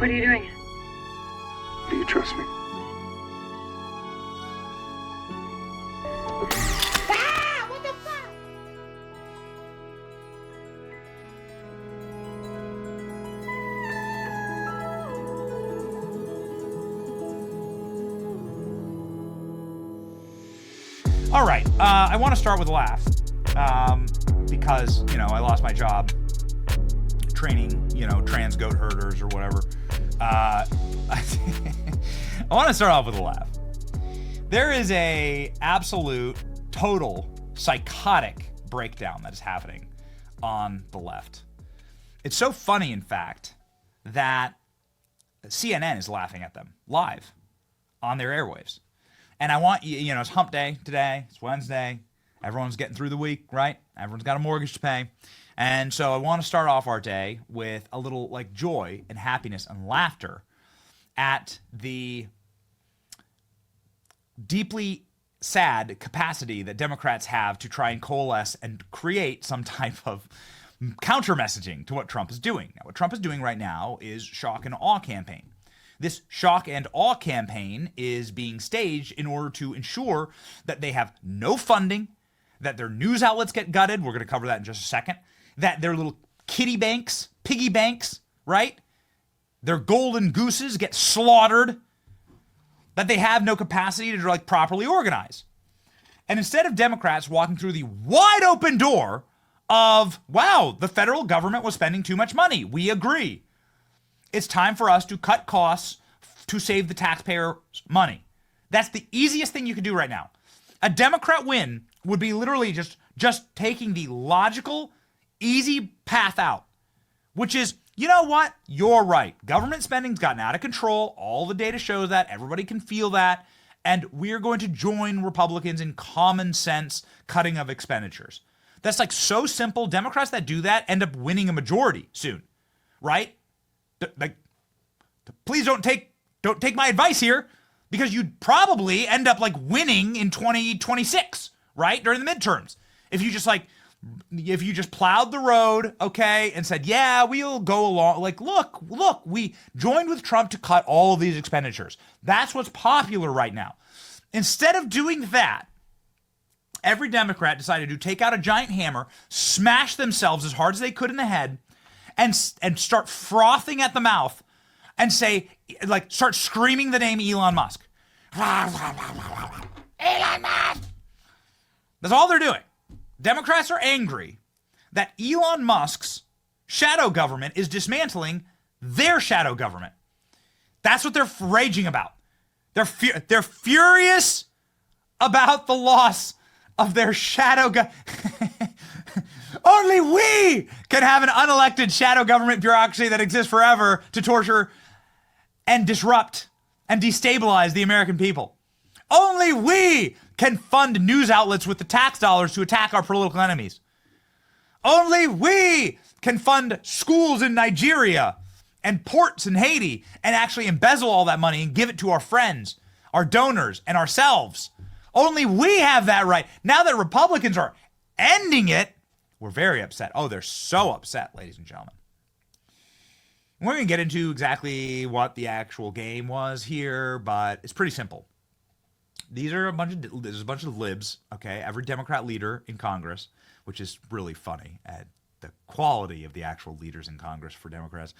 What are you doing? Do you trust me? Ah! What the fuck? All right, I want to start with a laugh because, you know, I lost my job training, you know, trans goat herders or whatever. I want to start off with a laugh. There is a absolute, total, psychotic breakdown that is happening on the left. It's so funny, in fact, that CNN is laughing at them live on their airwaves. And I want you know, it's hump day today. It's Wednesday. Everyone's getting through the week, right? Everyone's got a mortgage to pay. And so I want to start off our day with a little like joy and happiness and laughter at the deeply sad capacity that Democrats have to try and coalesce and create some type of counter messaging to what Trump is doing. Now, what Trump is doing right now is shock and awe campaign. This shock and awe campaign is being staged in order to ensure that they have no funding, that their news outlets get gutted. We're going to cover that in just a second. That their little kitty banks, piggy banks, right? Their golden gooses get slaughtered. That they have no capacity to like properly organize. And instead of Democrats walking through the wide open door of, wow, the federal government was spending too much money. We agree. It's time for us to cut costs to save the taxpayer money. That's the easiest thing you can do right now. A Democrat win would be literally just taking the logical, easy path out, which is, you know what? You're right. Government spending's gotten out of control. All the data shows that. Everybody can feel that. And we're going to join Republicans in common sense cutting of expenditures. That's like so simple. Democrats that do that end up winning a majority soon, right? Like, please don't take my advice here, because you'd probably end up like winning in 2026, right? During the midterms. If you just plowed the road, okay, and said, yeah, we'll go along. Like, look, we joined with Trump to cut all of these expenditures. That's what's popular right now. Instead of doing that, every Democrat decided to take out a giant hammer, smash themselves as hard as they could in the head, and start frothing at the mouth and say, like, start screaming the name Elon Musk. Elon Musk! That's all they're doing. Democrats are angry that Elon Musk's shadow government is dismantling their shadow government. That's what they're raging about. They're furious about the loss of their shadow government. Only we can have an unelected shadow government bureaucracy that exists forever to torture and disrupt and destabilize the American people. Only we can fund news outlets with the tax dollars to attack our political enemies. Only we can fund schools in Nigeria and ports in Haiti and actually embezzle all that money and give it to our friends, our donors, and ourselves. Only we have that right. Now that Republicans are ending it, we're very upset. Oh, they're so upset, ladies and gentlemen. We're going to get into exactly what the actual game was here, but it's pretty simple. There's a bunch of libs, okay? Every Democrat leader in Congress, which is really funny at the quality of the actual leaders in Congress for Democrats,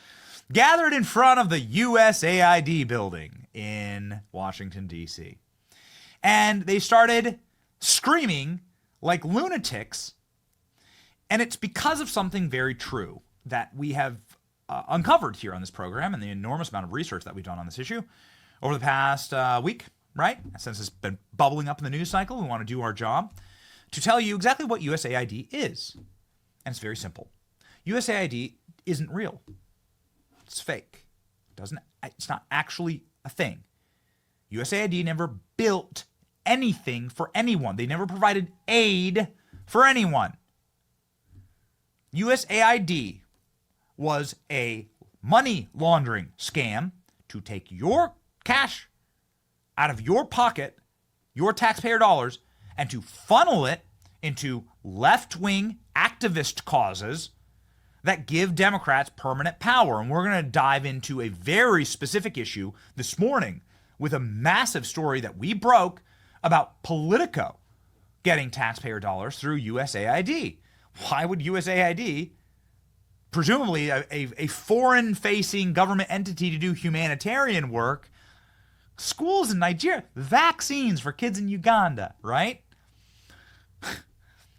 gathered in front of the USAID building in Washington, D.C. And they started screaming like lunatics. And it's because of something very true that we have uncovered here on this program and the enormous amount of research that we've done on this issue over the past week, right? Since it's been bubbling up in the news cycle, we want to do our job to tell you exactly what USAID is. And it's very simple. USAID isn't real. It's fake. It's not actually a thing. USAID never built anything for anyone. They never provided aid for anyone. USAID was a money laundering scam to take your cash out of your pocket, your taxpayer dollars, and to funnel it into left-wing activist causes that give Democrats permanent power. And we're going to dive into a very specific issue this morning with a massive story that we broke about Politico getting taxpayer dollars through USAID. Why would USAID, presumably a foreign-facing government entity to do humanitarian work, schools in Nigeria, vaccines for kids in Uganda, right?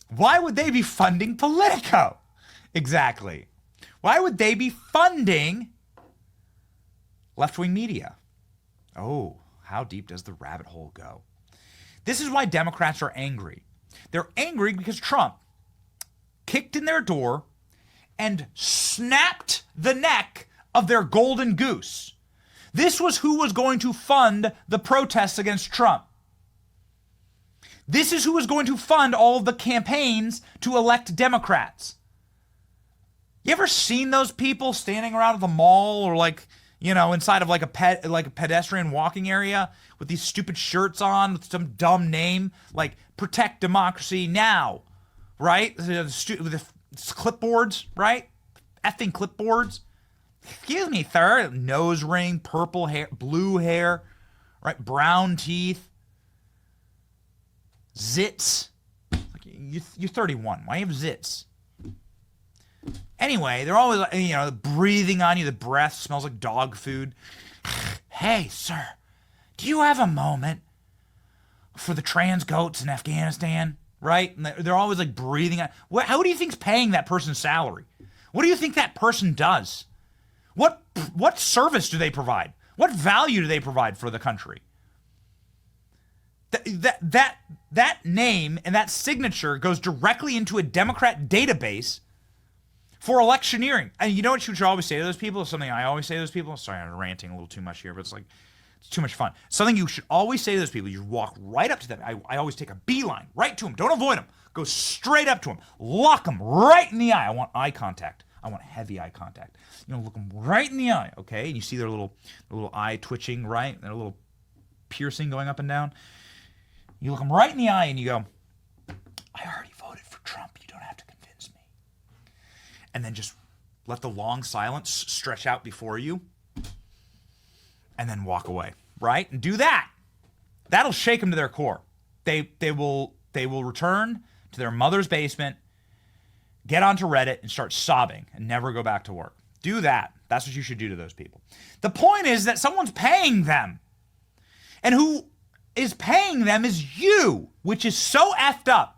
Why would they be funding Politico? Exactly. Why would they be funding left-wing media? Oh, how deep does the rabbit hole go? This is why Democrats are angry. They're angry because Trump kicked in their door and snapped the neck of their golden goose. This was who was going to fund the protests against Trump. This is who was going to fund all of the campaigns to elect Democrats. You ever seen those people standing around at the mall or inside of like a pedestrian walking area with these stupid shirts on with some dumb name like Protect Democracy Now, right? With the clipboards, right? Effing clipboards. Excuse me, sir. Nose ring, purple hair, blue hair, right? Brown teeth. Zits. You're 31. Why do you have zits? Anyway, they're always, breathing on you. The breath smells like dog food. Hey, sir, do you have a moment for the trans goats in Afghanistan? Right? And they're always like breathing on. How do you think's paying that person's salary? What do you think that person does? What service do they provide? What value do they provide for the country? That name and that signature goes directly into a Democrat database for electioneering. And you know what you should always say to those people? It's something I always say to those people. Sorry, I'm ranting a little too much here, but it's too much fun. Something you should always say to those people. You walk right up to them. I always take a beeline right to them. Don't avoid them. Go straight up to them. Look them right in the eye. I want eye contact. I want heavy eye contact. Look them right in the eye, okay? And you see their little eye twitching, right? Their little piercing going up and down. You look them right in the eye and you go, I already voted for Trump. You don't have to convince me. And then just let the long silence stretch out before you and then walk away, right? And do that. That'll shake them to their core. They will return to their mother's basement, get onto Reddit and start sobbing and never go back to work. Do that. That's what you should do to those people. The point is that someone's paying them. And who is paying them is you, which is so effed up.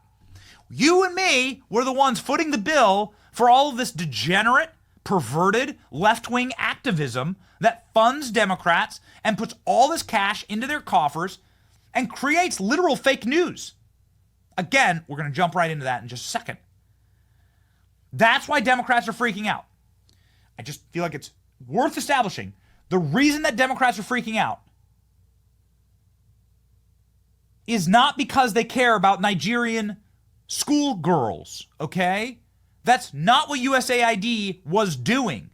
You and me were the ones footing the bill for all of this degenerate, perverted, left-wing activism that funds Democrats and puts all this cash into their coffers and creates literal fake news. Again, we're going to jump right into that in just a second. That's why Democrats are freaking out. I just feel like it's worth establishing the reason that Democrats are freaking out is not because they care about Nigerian schoolgirls, okay? That's not what USAID was doing.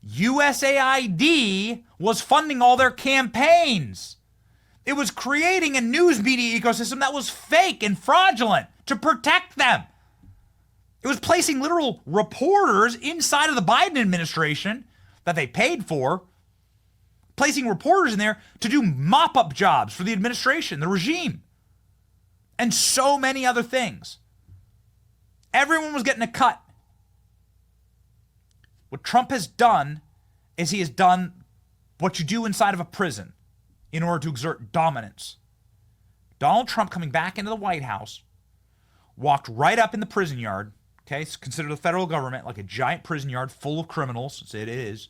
USAID was funding all their campaigns. It was creating a news media ecosystem that was fake and fraudulent to protect them. It was placing literal reporters inside of the Biden administration that they paid for, placing reporters in there to do mop-up jobs for the administration, the regime, and so many other things. Everyone was getting a cut. What Trump has done is he has done what you do inside of a prison in order to exert dominance. Donald Trump coming back into the White House, walked right up in the prison yard. Okay, it's considered the federal government like a giant prison yard full of criminals. It is.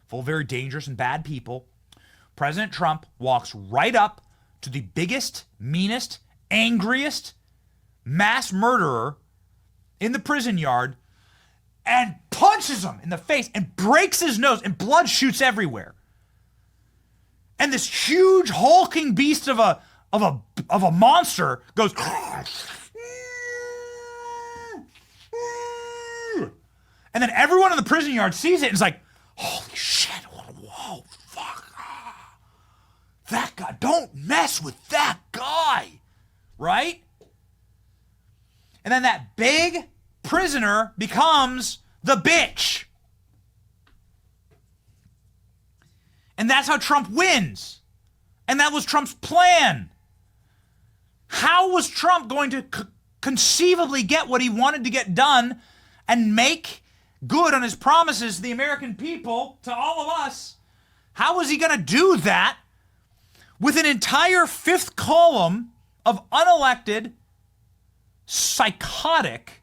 Full of very dangerous and bad people. President Trump walks right up to the biggest, meanest, angriest mass murderer in the prison yard and punches him in the face and breaks his nose and blood shoots everywhere. And this huge hulking beast of a monster goes and then everyone in the prison yard sees it and is like, holy shit, whoa, fuck. That guy, don't mess with that guy, right? And then that big prisoner becomes the bitch. And that's how Trump wins. And that was Trump's plan. How was Trump going to conceivably get what he wanted to get done and make good on his promises to the American people, to all of us? How was he going to do that with an entire fifth column of unelected, psychotic,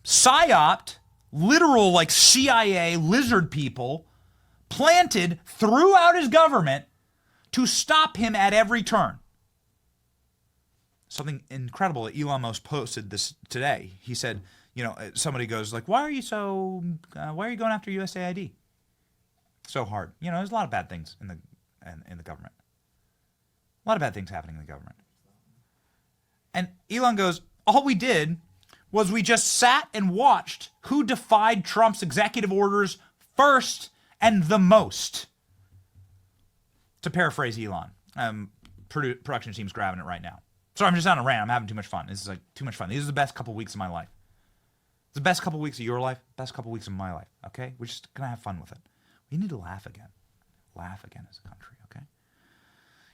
psyoped, literal like CIA lizard people planted throughout his government to stop him at every turn? Something incredible that Elon Musk posted this today. He said, you know, somebody goes like, why are you going after USAID so hard? You know, there's a lot of bad things in the government. A lot of bad things happening in the government. And Elon goes, all we did was we just sat and watched who defied Trump's executive orders first and the most. To paraphrase Elon, production team's grabbing it right now. Sorry, I'm just on a rant. I'm having too much fun. This is like too much fun. These are the best couple weeks of my life. It's the best couple weeks of your life, best couple weeks of my life, okay? We're just going to have fun with it. We need to laugh again. Laugh again as a country, okay?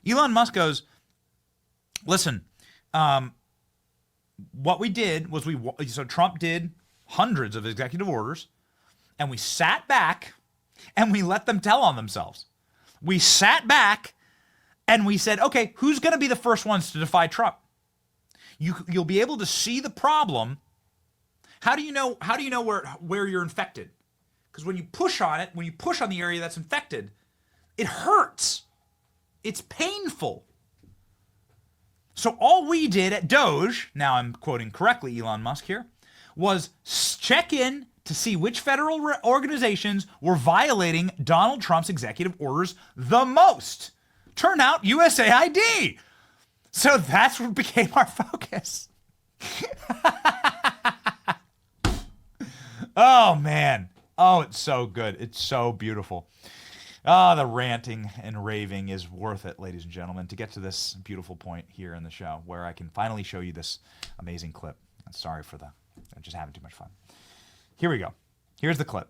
Elon Musk goes, listen, what we did was so Trump did hundreds of executive orders, and we sat back and we let them tell on themselves. We sat back and we said, okay, who's going to be the first ones to defy Trump? You'll be able to see the problem. How do you know where you're infected? Because when you push on it, when you push on the area that's infected, it hurts. It's painful. So all we did at DOGE, now I'm quoting correctly Elon Musk here, was check in to see which federal organizations were violating Donald Trump's executive orders the most. Turn out USAID. So that's what became our focus. Oh, man. Oh, it's so good. It's so beautiful. The ranting and raving is worth it, ladies and gentlemen, to get to this beautiful point here in the show where I can finally show you this amazing clip. I'm sorry for I'm just having too much fun. Here we go. Here's the clip.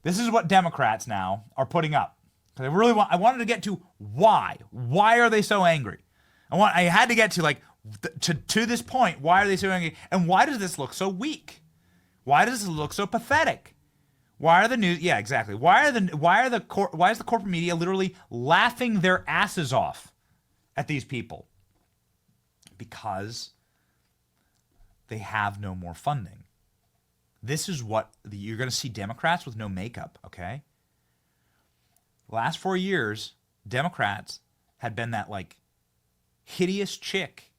This is what Democrats now are putting up. I wanted to get to why. Why are they so angry? I had to get to like to this point. Why are they so angry? And why does this look so weak? Why does this look so pathetic? Why are the news? Yeah, exactly. Why is the corporate media literally laughing their asses off at these people? Because they have no more funding. This is what you're going to see Democrats with no makeup. Okay. Last 4 years, Democrats had been that like hideous chick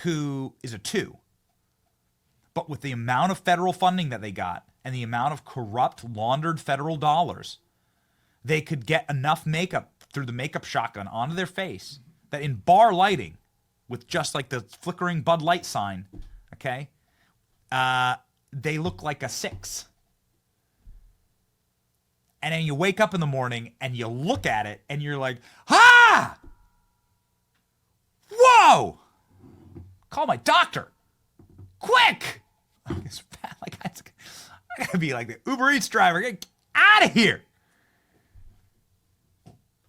who is a 2. But with the amount of federal funding that they got and the amount of corrupt, laundered federal dollars, they could get enough makeup through the makeup shotgun onto their face that in bar lighting, with just like the flickering Bud Light sign, okay, they look like a 6. And then you wake up in the morning and you look at it and you're like, ah! Whoa! Call my doctor. Quick! It's bad. Like, I gotta be like the Uber Eats driver. Get out of here.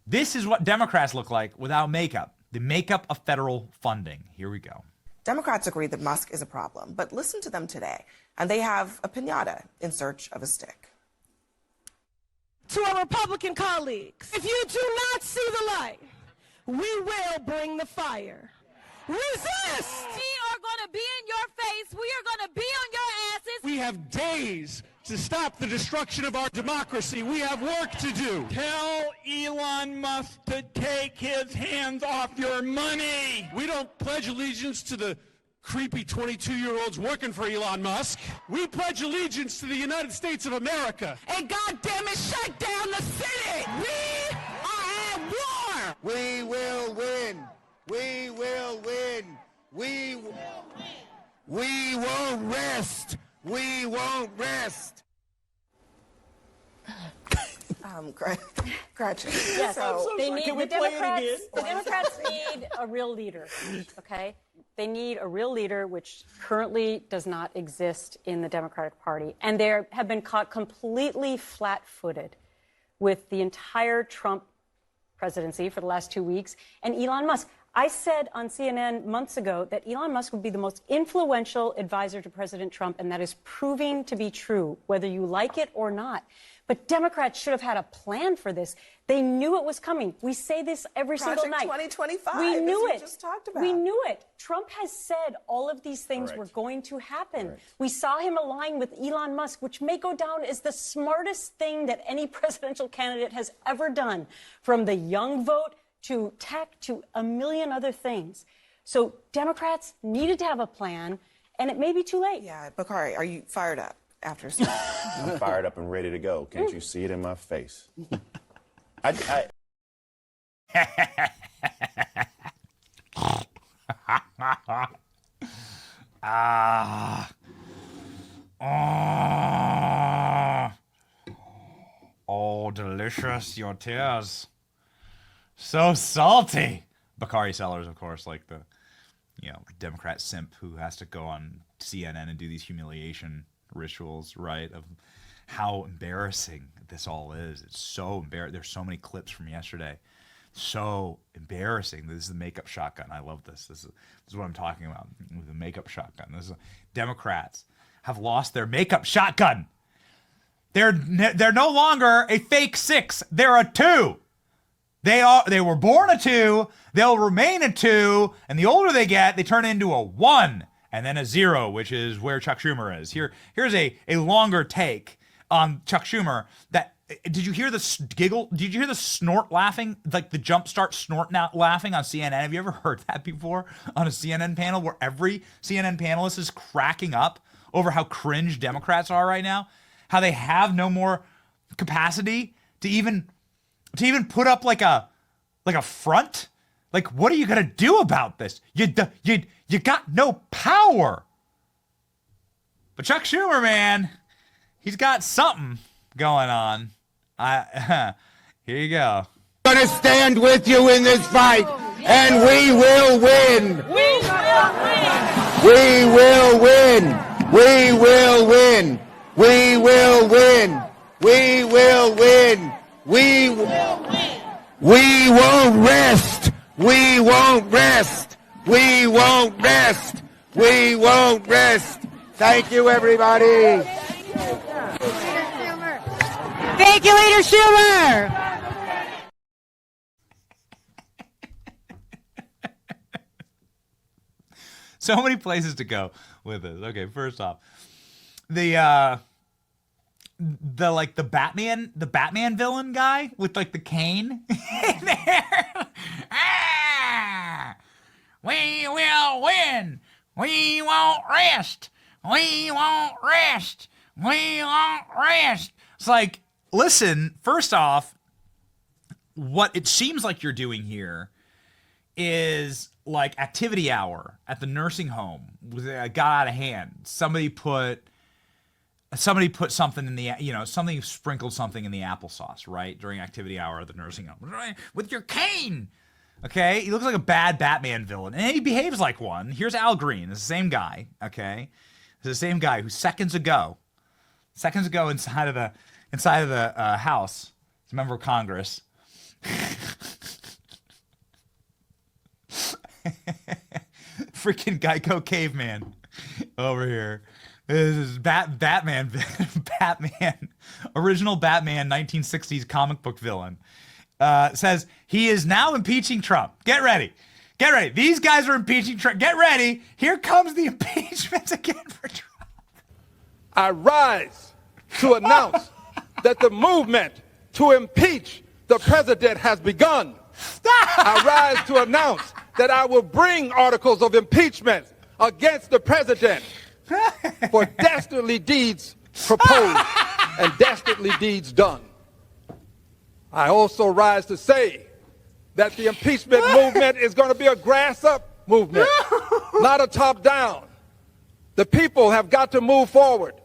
This is what Democrats look like without makeup. The makeup of federal funding. Here we go. Democrats agree that Musk is a problem, but listen to them today. And they have a piñata in search of a stick. To our Republican colleagues, if you do not see the light, we will bring the fire. Resist! We are going to be in your face. We are going to be on your asses. We have days to stop the destruction of our democracy. We have work to do. Tell Elon Musk to take his hands off your money. We don't pledge allegiance to the creepy 22-year-olds working for Elon Musk. We pledge allegiance to the United States of America. And goddamn it, shut down the city! We are at war! We will win. We will win. We won't rest. We won't rest. Gretchen. Yes, So, they need Can we the play it Democrats. again? The Democrats need a real leader. Okay, They need a real leader, which currently does not exist in the Democratic Party. And they have been caught completely flat-footed with the entire Trump presidency for the last 2 weeks and Elon Musk. I said on CNN months ago that Elon Musk would be the most influential advisor to President Trump, and that is proving to be true, whether you like it or not. But Democrats should have had a plan for this. They knew it was coming. We say this every single night. 2025. We knew it. Just talked about. We knew it. Trump has said all of these things were going to happen. We saw him align with Elon Musk, which may go down as the smartest thing that any presidential candidate has ever done, from the young vote to tech to a million other things. So Democrats needed to have a plan, and it may be too late. Yeah, Bakari, are you fired up after seeing I'm fired up and ready to go. Can't you see it in my face? Oh, delicious, your tears. So salty. Bakari Sellers, of course, like the, Democrat simp who has to go on CNN and do these humiliation rituals, right? Of how embarrassing this all is. It's so embarrassing. There's so many clips from yesterday. So embarrassing. This is the makeup shotgun. I love this. This is what I'm talking about. The makeup shotgun. Democrats have lost their makeup shotgun. They're no longer a fake 6. They're a 2. They were born a 2, they'll remain a 2, and the older they get, they turn into a 1, and then a 0, which is where Chuck Schumer is. Here's a longer take on Chuck Schumer. Did you hear the giggle? Did you hear the snort laughing? Like the jumpstart snort laughing on CNN? Have you ever heard that before on a CNN panel where every CNN panelist is cracking up over how cringe Democrats are right now? How they have no more capacity to even put up like a front? Like, what are you gonna do about this? You got no power. But Chuck Schumer, man, he's got something going on. Here you go. I'm going to stand with you in this fight, and we will win. We will win. We will win. We will win. We will win. We will win. We won't rest. We won't rest. We won't rest. We won't rest. Thank you, everybody. Thank you, Leader Schumer. So many places to go with this. Okay, first off, the Batman villain guy with like the cane in there. We will win. We won't rest. We won't rest. We won't rest. It's like, listen, first off, what it seems like you're doing here is like activity hour at the nursing home. Got out of hand. Somebody put something in the, something sprinkled something in the applesauce, right? During activity hour at the nursing home. With your cane. Okay? He looks like a bad Batman villain. And he behaves like one. Here's Al Green. It's the same guy. Okay? It's the same guy who seconds ago inside of the House, as a member of Congress, freaking Geico caveman over here. This is Batman, original Batman 1960s comic book villain. Says he is now impeaching Trump. Get ready. These guys are impeaching Trump. Get ready. Here comes the impeachment again for Trump. I rise to announce that the movement to impeach the president has begun. I rise to announce that I will bring articles of impeachment against the president for dastardly deeds proposed and dastardly deeds done. I also rise to say that the impeachment movement is going to be a grass-up movement, not a top-down. The people have got to move forward.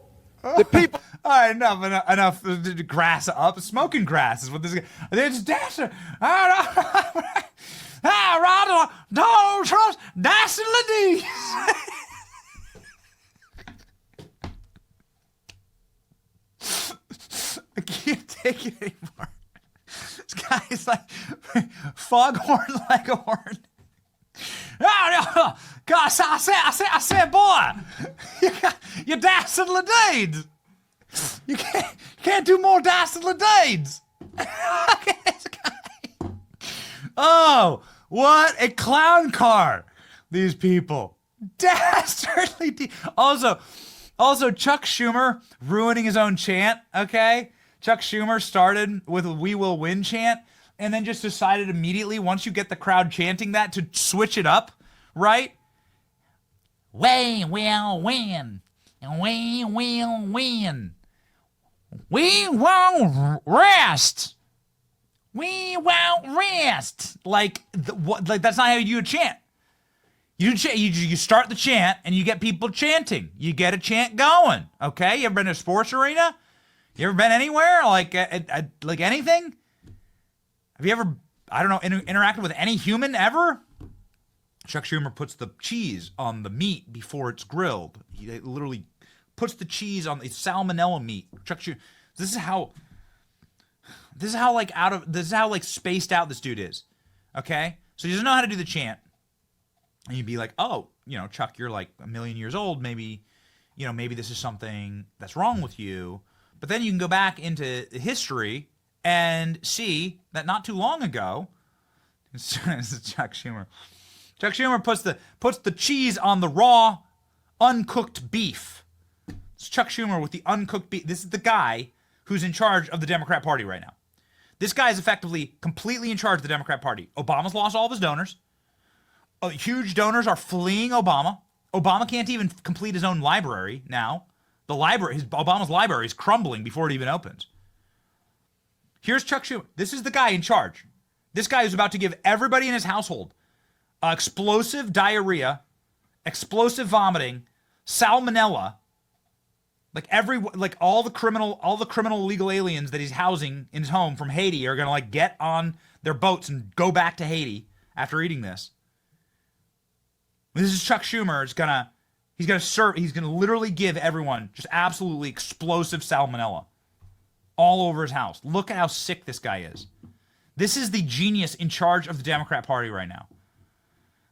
The people. All right, enough. Grass up. Smoking grass is what this is. It's dashing. Don't trust dancing ladies. I can't take it anymore. This guy is like foghorn leghorn. God, I said, boy, you're dancing ladies. You can't do more dancing ladies. Oh, what a clown car. These people. Dastardly. Also, Chuck Schumer ruining his own chant, okay? Chuck Schumer started with a "We Will Win" chant and then just decided immediately, once you get the crowd chanting that, to switch it up, right? We will win. We will win. We won't rest. We won't rest. Like that's not how you do a chant. You start the chant and you get people chanting. You get a chant going. Okay, you ever been to a sports arena? You ever been anywhere like anything? Have you ever, I don't know, interacted with any human ever? Chuck Schumer puts the cheese on the meat before it's grilled. He literally puts the cheese on the salmonella meat. Chuck Schumer. This is how spaced out this dude is. Okay? So he doesn't know how to do the chant. And you'd be like, oh, Chuck, you're like a million years old. Maybe this is something that's wrong with you. But then you can go back into history and see that not too long ago, this is Chuck Schumer. Chuck Schumer puts the cheese on the raw, uncooked beef. It's Chuck Schumer with the uncooked beef. This is the guy who's in charge of the Democrat Party right now. This guy is effectively completely in charge of the Democrat Party. Obama's lost all of his donors. Huge donors are fleeing Obama. Obama can't even complete his own library now. Obama's library is crumbling before it even opens. Here's Chuck Schumer. This is the guy in charge. This guy is about to give everybody in his household explosive diarrhea, explosive vomiting, salmonella. All the criminal illegal aliens that he's housing in his home from Haiti are gonna get on their boats and go back to Haiti after eating this. This is Chuck Schumer. He's gonna literally give everyone just absolutely explosive salmonella all over his house. Look at how sick this guy is. This is the genius in charge of the Democrat Party right now.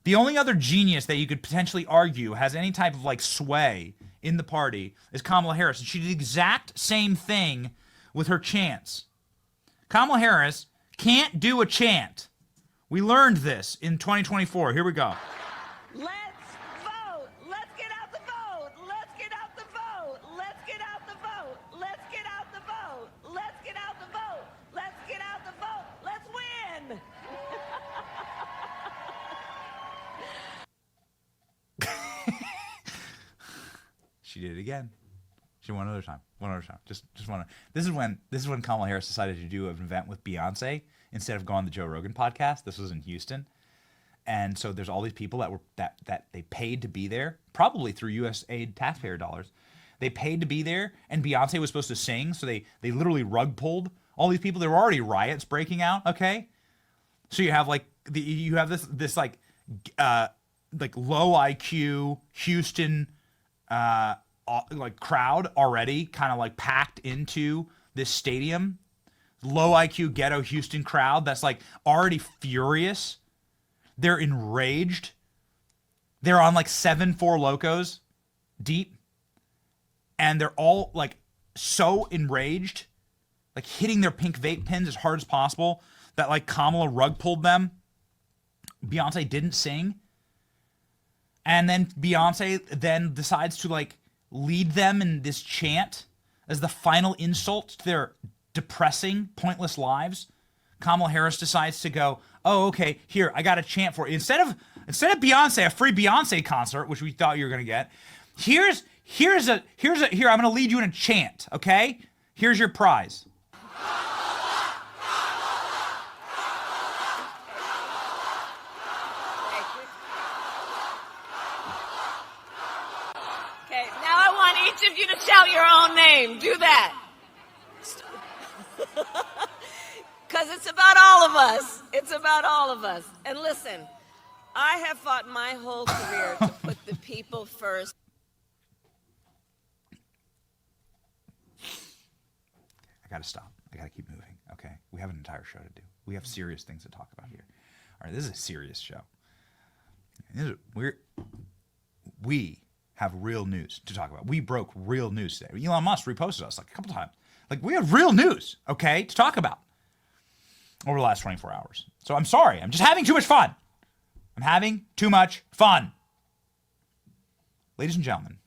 The only other genius that you could potentially argue has any type of sway in the party is Kamala Harris. And she did the exact same thing with her chants. Kamala Harris can't do a chant. We learned this in 2024. Here we go. Let's vote. Let's get out the vote. Let's get out the vote. Let's get out the vote. Let's get out the vote. Let's get out the vote. Let's get out the vote. Let's win. She did it again. She won another time. Just one. This is when Kamala Harris decided to do an event with Beyonce instead of go on the Joe Rogan podcast. This was in Houston. And so there's all these people that they paid to be there, probably through USAID taxpayer dollars. They paid to be there, and Beyonce was supposed to sing, so they literally rug pulled all these people. There were already riots breaking out, okay? So you have this low IQ Houston crowd already kind of packed into this stadium. Low IQ ghetto Houston crowd that's already furious. They're enraged. They're on 7 Four Locos deep. And they're all so enraged, hitting their pink vape pens as hard as possible that Kamala rug pulled them. Beyonce didn't sing. And then Beyonce then decides to lead them in this chant as the final insult to their depressing, pointless lives. Kamala Harris decides to go, oh, okay, here, I got a chant for you. Instead of Beyonce, a free Beyonce concert, which we thought you were gonna get, here, I'm gonna lead you in a chant, okay? Here's your prize. Okay, now I want each of you to shout your own name. Do that. Because it's about all of us. It's about all of us. And listen, I have fought my whole career to put the people first. I gotta stop. I gotta keep moving. Okay, we have an entire show to do. We have serious things to talk about here. All right, this is a serious show. We have real news to talk about. We broke real news today. Elon Musk reposted us like a couple times. Like, we have real news, okay, to talk about over the last 24 hours. So I'm sorry. I'm just having too much fun. I'm having too much fun. Ladies and gentlemen,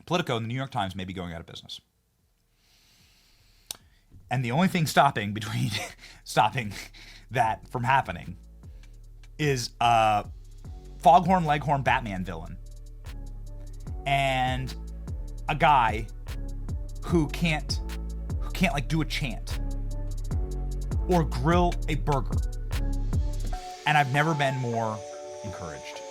Politico and the New York Times may be going out of business. And the only thing stopping that from happening is a Foghorn Leghorn Batman villain and a guy who can't like do a chant or grill a burger. And I've never been more encouraged.